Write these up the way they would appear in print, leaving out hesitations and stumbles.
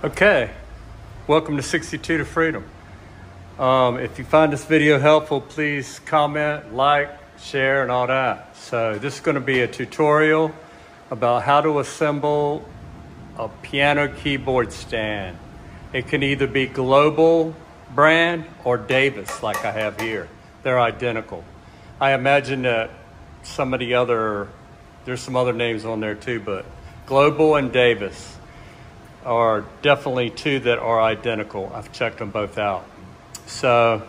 Okay, welcome to 62 to Freedom. If you find this video helpful, please comment, like, share, and all that. So this is going to be a tutorial about how to assemble a piano keyboard stand. It can either be Global brand or Davis, like I have here. They're identical. I imagine that there's some other names on there too, but Global and Davis are definitely two that are identical. I've checked them both out. So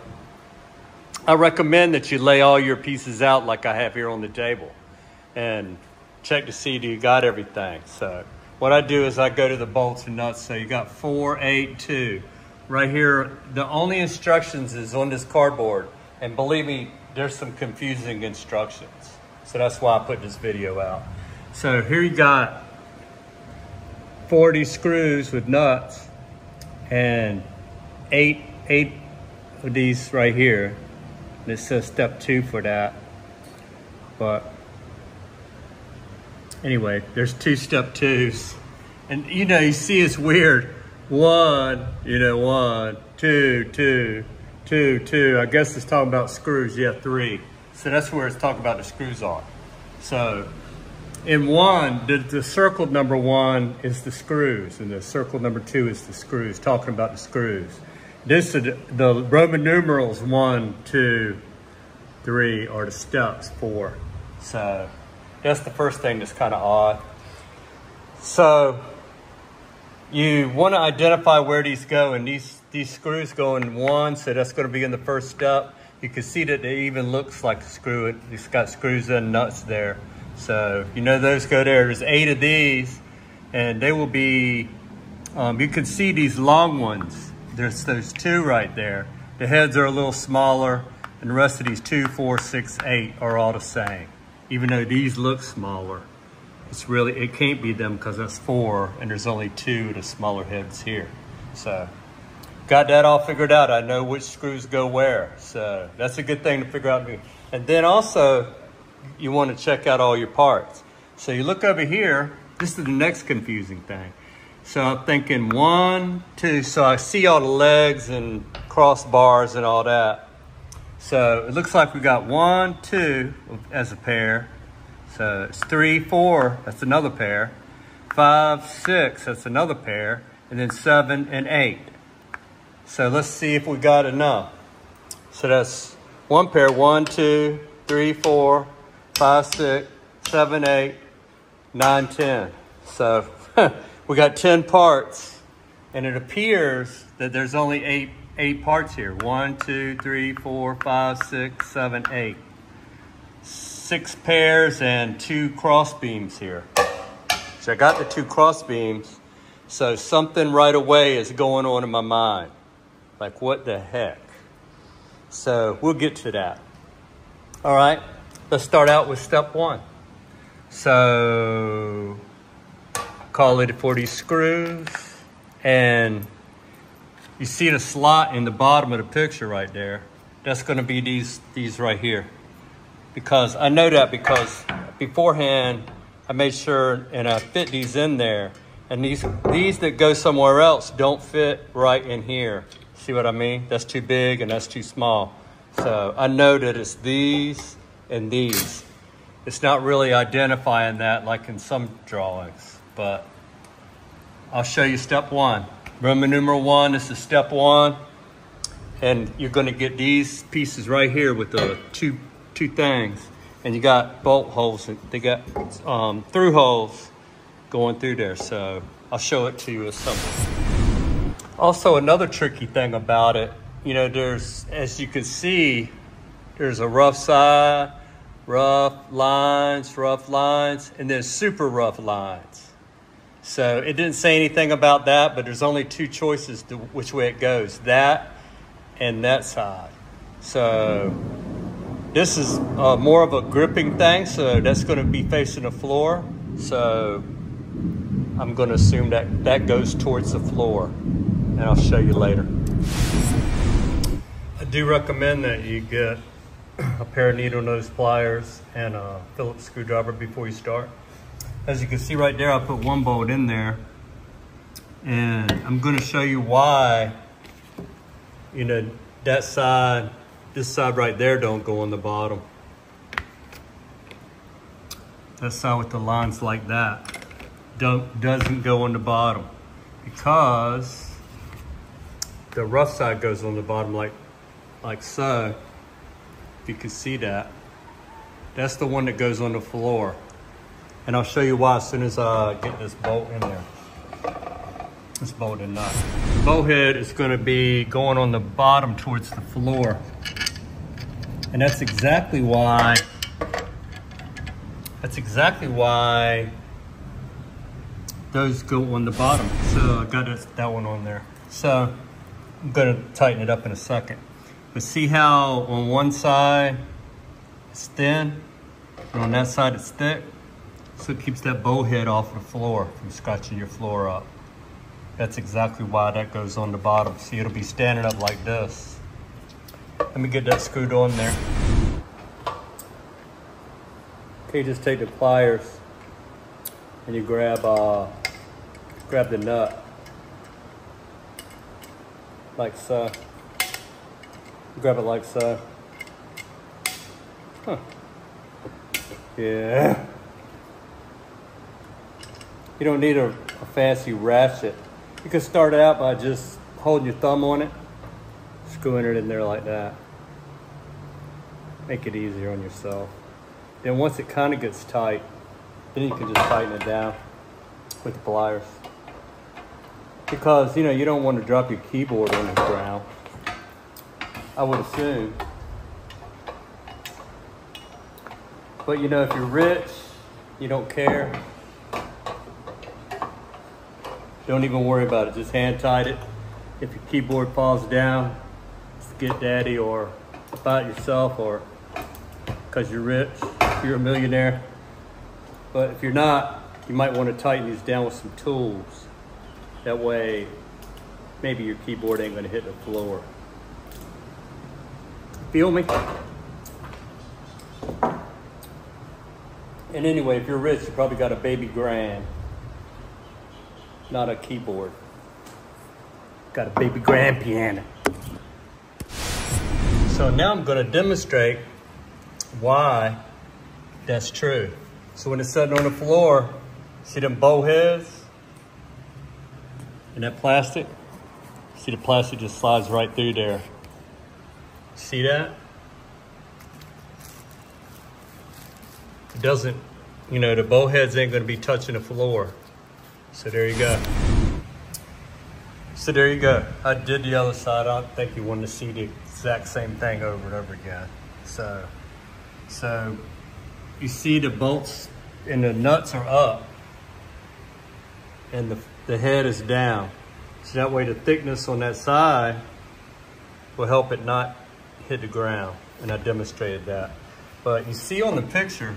I recommend that you lay all your pieces out like I have here on the table and check to see do you got everything. So what I do is I go to the bolts and nuts. So you got 4, 8, 2. Right here, the only instructions is on this cardboard. And believe me, there's some confusing instructions. So that's why I put this video out. So here you got 40 screws with nuts and eight of these right here. And it says step 2 for that. But anyway, there's 2 step 2s. And you see it's weird. 1, 1, 2, 2, 2, 2. I guess it's talking about screws. Yeah, 3. So that's where it's talking about the screws are. So in 1, the circled number 1 is the screws, and the circled number 2 is the screws, talking about the screws. This is the Roman numerals 1, 2, 3 are the steps 4. So that's the first thing that's kind of odd. So you want to identify where these go, and these screws go in 1, so that's going to be in the first step. You can see that it even looks like a screw. It's got screws and nuts there. So those go there. There's 8 of these, and they will be, you can see these long ones. There's those 2 right there. The heads are a little smaller, and the rest of these 2, 4, 6, 8 are all the same. Even though these look smaller, it can't be them because that's 4, and there's only 2 of the smaller heads here. So got that all figured out. I know which screws go where. So that's a good thing to figure out. And then also, you want to check out all your parts. So you look over here. This is the next confusing thing. So I'm thinking 1, 2. So I see all the legs and crossbars and all that. So it looks like we got 1, 2 as a pair. So it's 3, 4. That's another pair. 5, 6. That's another pair. And then 7 and 8. So let's see if we got enough. So that's one pair. 1, 2, 3, 4, 5, 6, 7, 8, 9, 10. So we got 10 parts, and it appears that there's only eight parts here. 1, 2, 3, 4, 5, 6, 7, 8. 6 pairs and 2 cross beams here. So I got the 2 cross beams. So something right away is going on in my mind. Like, what the heck? So we'll get to that. All right, let's start out with step 1. So call it for these screws, and you see the slot in the bottom of the picture right there. That's going to be these right here. Because I know that because beforehand I made sure and I fit these in there, and these that go somewhere else don't fit right in here. See what I mean? That's too big and that's too small. So I know that it's these and these. It's not really identifying that like in some drawings, but I'll show you step 1. Roman numeral 1, this is step 1. And you're gonna get these pieces right here with the two things. And you got bolt holes, they got through holes going through there. So I'll show it to you assembled. Also, another tricky thing about it, as you can see, there's a rough side, rough lines, and then super rough lines. So it didn't say anything about that, but there's only 2 choices to which way it goes, that and that side. So this is more of a gripping thing, so that's going to be facing the floor. So I'm going to assume that goes towards the floor. And I'll show you later. I do recommend that you get a pair of needle nose pliers and a Phillips screwdriver before you start. As you can see right there, I put 1 bolt in there, And I'm gonna show you why, you know, that side, this side right there don't go on the bottom. That side with the lines like that doesn't go on the bottom because the rough side goes on the bottom like so. If you can see that. That's the one that goes on the floor. And I'll show you why as soon as I get this bolt in there. This bolt and nut. The bolt head is gonna be going on the bottom towards the floor. And that's exactly why those go on the bottom. So I got that one on there. So I'm gonna tighten it up in a second. But see how on one side it's thin, and on that side it's thick? So it keeps that bolt head off the floor from scratching your floor up. That's exactly why that goes on the bottom. See, it'll be standing up like this. Let me get that screwed on there. Okay, just take the pliers and you grab the nut like so. Grab it like so. Huh. Yeah. You don't need a fancy ratchet. You can start out by just holding your thumb on it, screwing it in there like that. Make it easier on yourself. Then once it kind of gets tight, then you can just tighten it down with the pliers. Because, you know, you don't want to drop your keyboard on the ground, I would assume. But you know, if you're rich, you don't care, don't even worry about it. Just hand tight it. If your keyboard falls down, it's Get Daddy or about yourself or because you're rich, if you're a millionaire. But if you're not, you might want to tighten these down with some tools. That way, maybe your keyboard ain't gonna hit the floor. Feel me? And anyway, if you're rich, you probably got a baby grand, not a keyboard. Got a baby grand piano. So now I'm gonna demonstrate why that's true. So when it's sitting on the floor, see them bow heads and that plastic? See the plastic just slides right through there. See that? It doesn't, you know, the bow heads ain't gonna be touching the floor. So there you go. So there you go. I did the other side. I don't think you want to see the exact same thing over and over again. So you see the bolts and the nuts are up and the head is down. So that way the thickness on that side will help it not hit the ground. And I demonstrated that. But you see on the picture,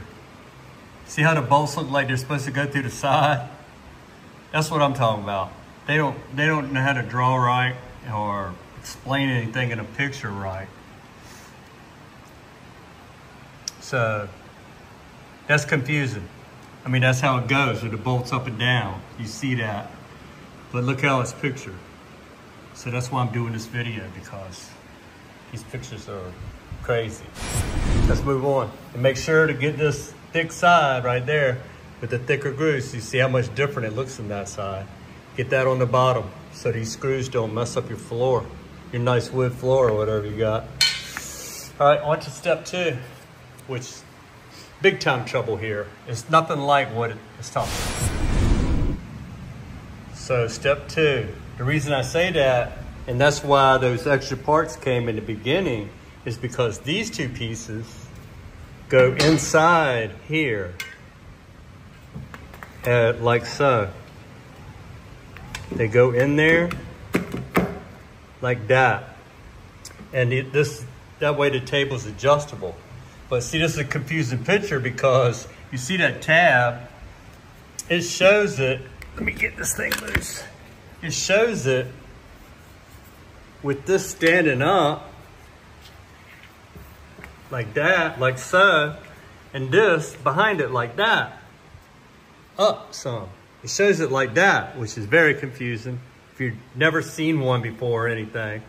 see how the bolts look like they're supposed to go through the side? That's what I'm talking about. They don't know how to draw right or explain anything in a picture right. So that's confusing. I mean, that's how it goes with the bolts up and down. You see that. But look how it's pictured. So that's why I'm doing this video, because these pictures are crazy. Let's move on. And make sure to get this thick side right there with the thicker grooves. You see how much different it looks on that side. Get that on the bottom so these screws don't mess up your floor, your nice wood floor or whatever you got. All right, on to step 2, which big time trouble here. It's nothing like what it's talking about. So step 2, the reason I say that, and that's why those extra parts came in the beginning, is because these two pieces go inside here, like so. They go in there like that. And that way the table's adjustable. But see, this is a confusing picture because you see that tab, it shows it, let me get this thing loose. It shows it with this standing up like that, like so, and this behind it like that, up some. It shows it like that, which is very confusing if you've never seen one before or anything.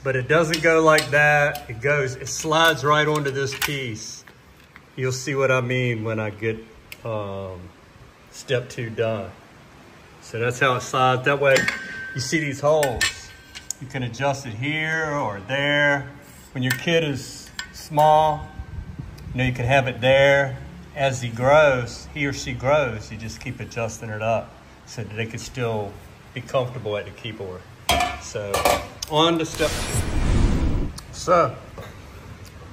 But it doesn't go like that. It slides right onto this piece. You'll see what I mean when I get step 2 done. So that's how it slides. That way, you see these holes. You can adjust it here or there. When your kid is small, you know, you can have it there. As he or she grows, you just keep adjusting it up so that they can still be comfortable at the keyboard. So, on to step 2. So,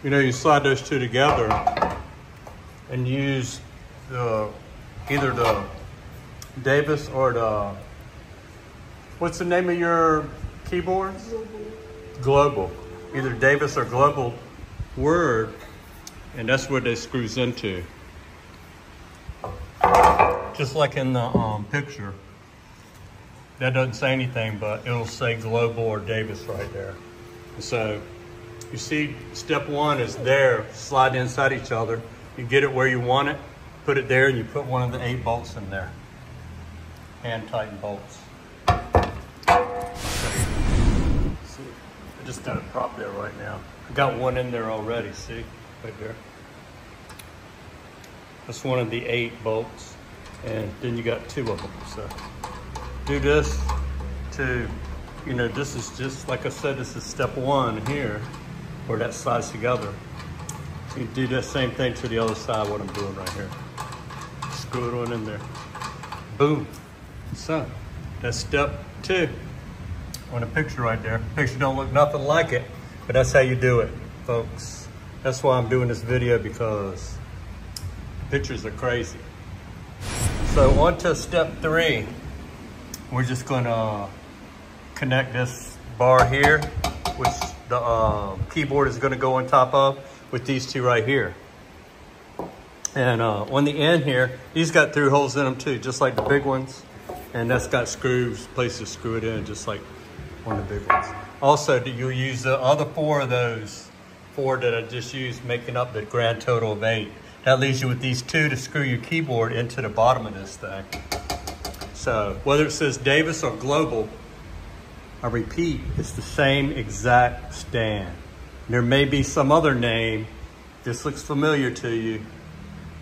you know, you slide those 2 together and use either the Davis or the, what's the name of your keyboard? Global. Either Davis or Global Word, and that's where this screws into. Just like in the picture. That doesn't say anything, but it'll say Global or Davis right there. And so you see step 1 is there, slide inside each other. You get it where you want it, put it there, and you put one of the 8 bolts in there. Hand tighten bolts. See, I just got a prop there right now. I got one in there already, see, right there. That's one of the 8 bolts, and then you got 2 of them. So do this to, you know, this is just, like I said, this is step 1 here, where that slides together. You do that same thing to the other side, what I'm doing right here. Screw it on in there. Boom. So, that's step 2 on the picture right there. Picture don't look nothing like it, but that's how you do it, folks. That's why I'm doing this video, because pictures are crazy. So on to step 3. We're just gonna connect this bar here, which the keyboard is gonna go on top of, with these 2 right here. And on the end here, these got through holes in them too, just like the big ones. And that's got screws, places to screw it in, just like one of the big ones. Also, you'll use the other 4 of those 4 that I just used, making up the grand total of 8. That leaves you with these 2 to screw your keyboard into the bottom of this thing. So whether it says Davis or Global, I repeat, it's the same exact stand. There may be some other name. This looks familiar to you.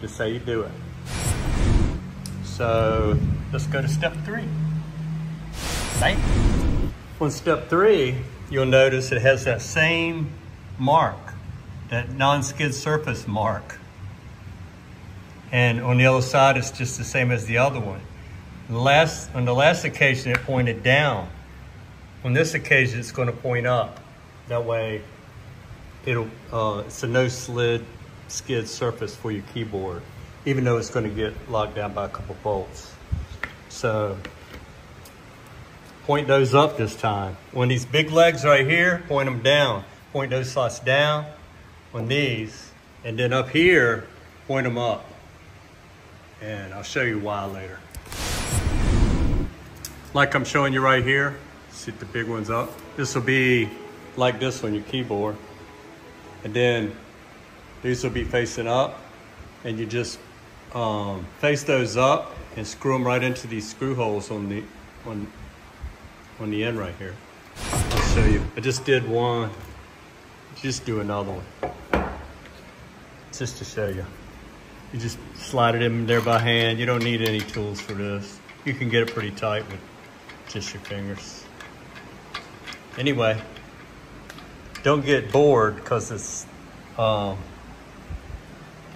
Just how you do it. So let's go to step 3. Right? On step 3, you'll notice it has that same mark, that non-skid surface mark. And on the other side, it's just the same as the other one. On the last occasion, it pointed down. On this occasion, it's going to point up. That way, it's a no skid surface for your keyboard, even though it's going to get locked down by a couple bolts. So, point those up this time. On these big legs right here, point them down. Point those slots down on these, and then up here, point them up. And I'll show you why later. Like I'm showing you right here, sit the big ones up. This will be like this on your keyboard. And then these will be facing up, and you just face those up and screw them right into these screw holes on the end right here. I'll show you. I just did one. Just do another one. Just to show you. You just slide it in there by hand. You don't need any tools for this. You can get it pretty tight with just your fingers. Anyway, don't get bored, because it's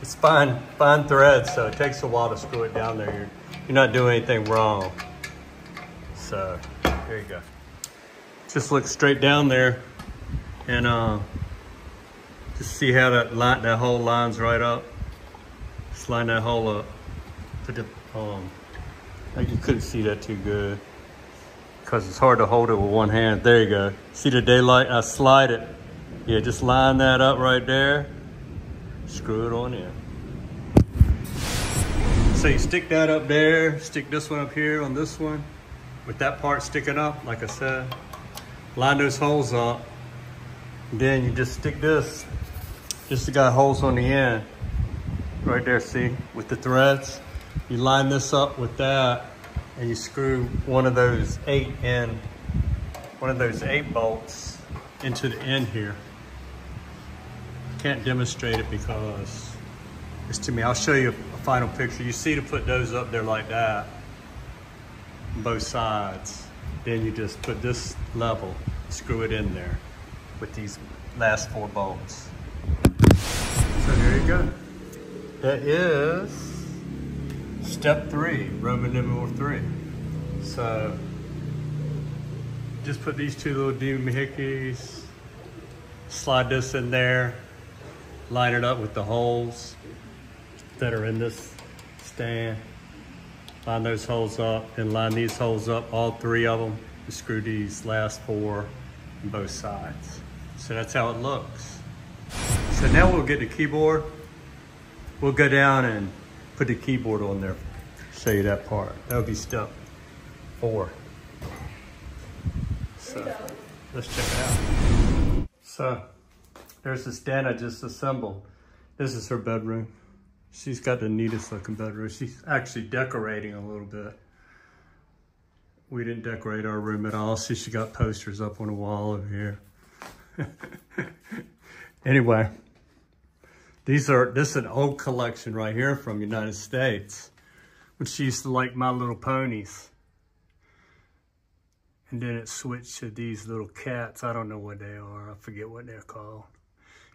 fine thread, so it takes a while to screw it down there. You're not doing anything wrong. So there you go. Just look straight down there, and just see how that hole lines right up. Just line that hole up. Put the you couldn't see that too good, because it's hard to hold it with one hand. There you go. See the daylight? I slide it. Yeah, just line that up right there. Screw it on in. So you stick that up there, stick this one up here on this one, with that part sticking up, like I said. Line those holes up. Then you just stick this. Just got holes on the end. Right there, see? With the threads. You line this up with that and you screw one of those 8 bolts into the end here. Can't demonstrate it because it's too me. I'll show you a final picture. You see to put those up there like that on both sides. Then you just put this level, screw it in there with these last 4 bolts. So there you go. That is step 3, Roman numeral 3. So just put these 2 little doohickeys, slide this in there, line it up with the holes that are in this stand. Line those holes up and line these holes up, all 3 of them, and screw these last 4 on both sides. So that's how it looks. So now we'll get the keyboard. We'll go down and put the keyboard on there. Show you that part. That'll be step 4. So let's check it out. So there's the stand I just assembled. This is her bedroom. She's got the neatest looking bedroom. She's actually decorating a little bit. We didn't decorate our room at all. She got posters up on the wall over here. Anyway, this is an old collection right here from the United States, when she used to like My Little Ponies. And then it switched to these little cats. I don't know what they are. I forget what they're called.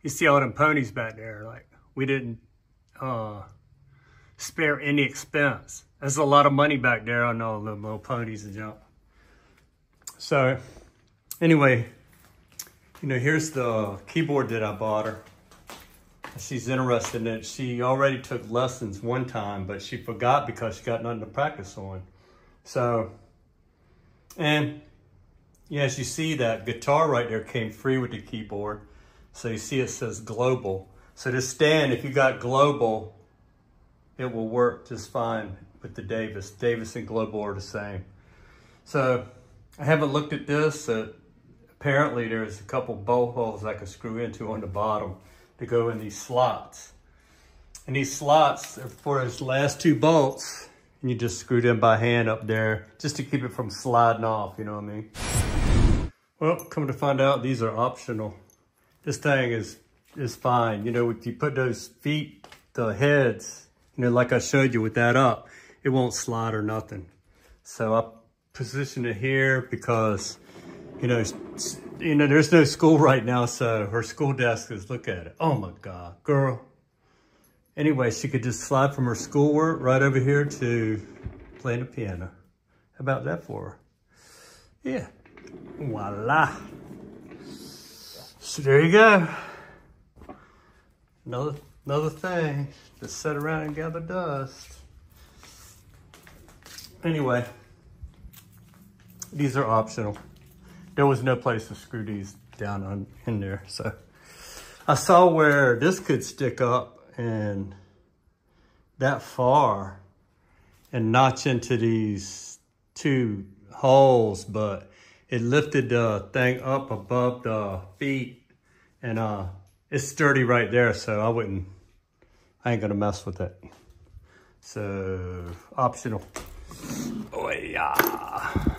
You see all them ponies back there, like we didn't spare any expense. There's a lot of money back there on all the little ponies and junk. So anyway, you know, here's the keyboard that I bought her. She's interested in it. She already took lessons one time, but she forgot because she got nothing to practice on. So, and yeah, as you see, that guitar right there came free with the keyboard. So you see it says Global. So this stand, if you got Global, it will work just fine with the Davis. Davis and Global are the same. So I haven't looked at this. Apparently there's a couple bolt holes I can screw into on the bottom to go in these slots. And these slots are for those last 2 bolts. And you just screw them by hand up there just to keep it from sliding off, you know what I mean? Well, come to find out, these are optional. This thing is fine. You know, if you put those feet, the heads, you know, like I showed you with that up, it won't slide or nothing. So I position it here because, you know, there's no school right now, so her school desk is, look at it. Oh my God, girl. Anyway, she could just slide from her schoolwork right over here to playing the piano. How about that for her? Yeah, voila. So there you go. Another thing, just sit around and gather dust. Anyway, these are optional. There was no place to screw these down in there. So I saw where this could stick up and that far and notch into these 2 holes, but it lifted the thing up above the feet and it's sturdy right there. So I ain't gonna mess with it. So optional. Oh yeah.